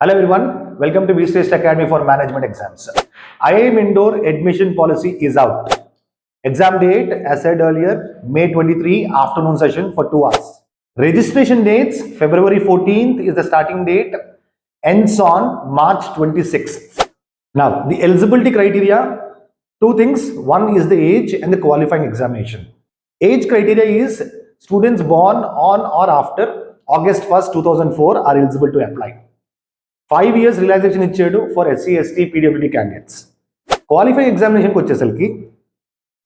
Hello everyone, welcome to VSHRESTA Academy for Management Exams. IIM Indore admission policy is out. Exam date, as said earlier, May 23 afternoon session for 2 hours. Registration dates, February 14th is the starting date, ends on March 26th. Now, the eligibility criteria, two things. One is the age and the qualifying examination. Age criteria is students born on or after August 1st, 2004 are eligible to apply. 5 years relaxation ఇచ్చాడు for SC, ST, PWD candidates. Qualifying examination కి వచ్చేసరికి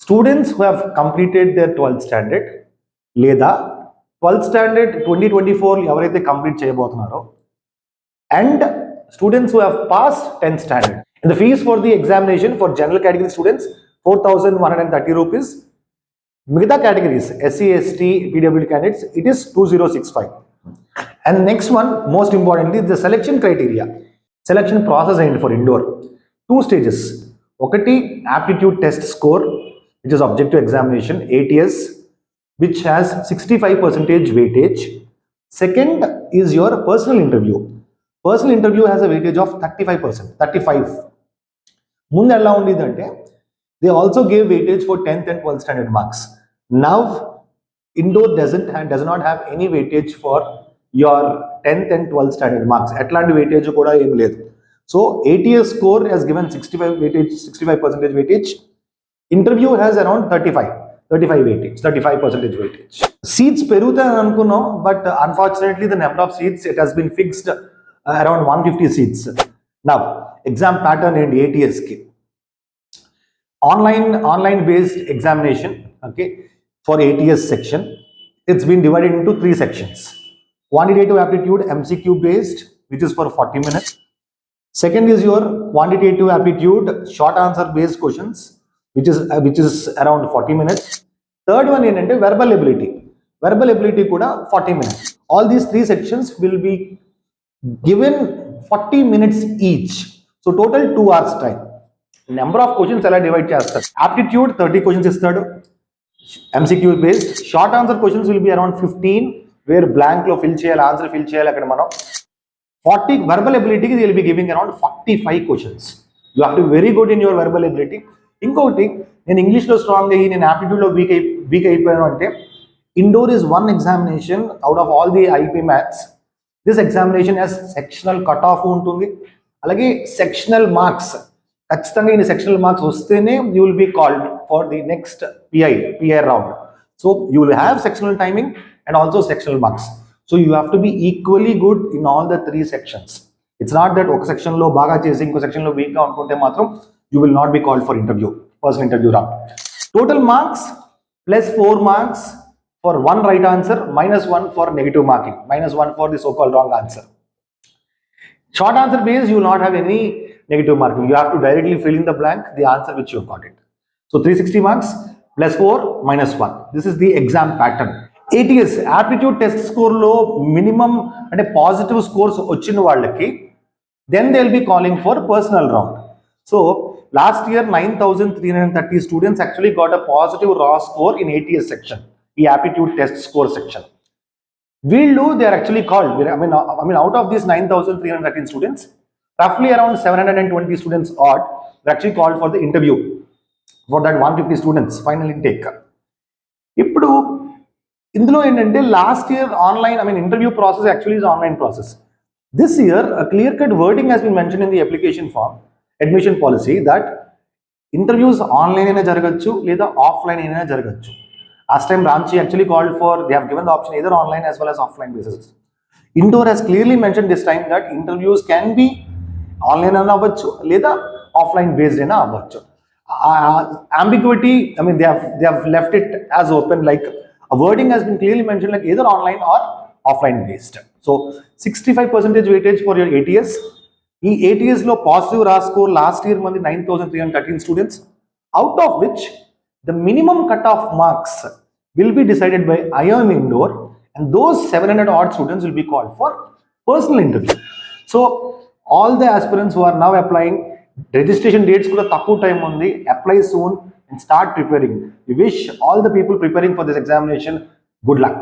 students who have completed their 12th standard లేదా 12th standard 2024 ఎవరైతే complete చేయబోతున్నారో and students who have passed 10th standard. And the fees for the examination for general category students 4,130 rupees. Migitha categories SC, ST, PWD candidates it is 2065. And next one, most importantly, the selection criteria. Selection process for Indore. 2 stages. Okati aptitude test score, which is objective examination, ATS, which has 65% weightage. Second is your personal interview. Personal interview has a weightage of 35%, 35. Mundu ella undidante, they also gave weightage for 10th and 12th standard marks. Now, Indore does not have any weightage for your 10th and 12th standard marks. Atlanti weightage kuda em ledhu. So ATS score has given 65% weightage. Interview has around 35 weightage, 35% weightage. Seats perugutai anukunnam, but unfortunately the number of seats it has been fixed around 150 seats. Now exam pattern and ATS ki online based examination, okay, for ATS section it's been divided into 3 sections. Quantitative aptitude MCQ based, which is for 40 minutes. Second is your quantitative aptitude short answer based questions, which is around 40 minutes. Third one is verbal ability kuda 40 minutes. All these 3 sections will be given 40 minutes each. So total 2 hours time. Number of questions ela divide chestaru. Aptitude 30 questions istadu, MCQ based. Short answer questions will be around 15, where blank lo fill cheyali, answer fill cheyali akkada manam. 40 verbal ability they will be giving around 45 questions. You have to be very good in your verbal ability. Inkoti nenu English lo strong ayi nenu aptitude lo weak ayipayanu ante, Indore is one examination out of all the IPMATs. This examination has sectional cut off untundi, alage sectional marks ఖచ్చితంగా ఈ sectional marks వస్తేనే you will be called for the next PI round. So you will have sectional timing and also sectional marks. So you have to be equally good in all the 3 sections. It's not that oka section lo baga chesi inko section lo weak ga anukunte matram you will not be called for interview, personal interview round. Total marks plus 4 marks for one right answer, -1 for negative marking, -1 for the so called wrong answer. Short answer based you will not have any negative marking. You have to directly fill in the blank the answer which you got it. So 360 marks plus 4 -1. This is the exam pattern. ATS aptitude test score lo minimum and a positive scores ochina vallaki then they will be calling for personal round. So last year 9,330 students actually got a positive raw score in ATS section, the aptitude test score section. They are actually called, I mean out of these 9,313 students, roughly around 720 students odd were actually called for the interview for that 150 students final intake. Ippudu indulo endante last year online, interview process actually is online process. This year a clear cut wording has been mentioned in the application form admission policy that interviews online aina jaragachu leda offline aina jaragachu. Last time Ramchi actually called for, they have given the option either online as well as offline basis. Indore has clearly mentioned this time that interviews can be online ana avvachu leda offline based aina avvachu. Ambiguity, they have left it as open, like a wording has been clearly mentioned like either online or offline based. So 65% weightage for your ATS. ఈ ATS లో positive raw score last year మంది 9,313 students, out of which the minimum cutoff marks will be decided by IIM Indore, and those 700 odd students will be called for personal interview. So all the aspirants who are now applying, registration dates kuda takku time undi, apply soon and start preparing. We wish all the people preparing for this examination good luck.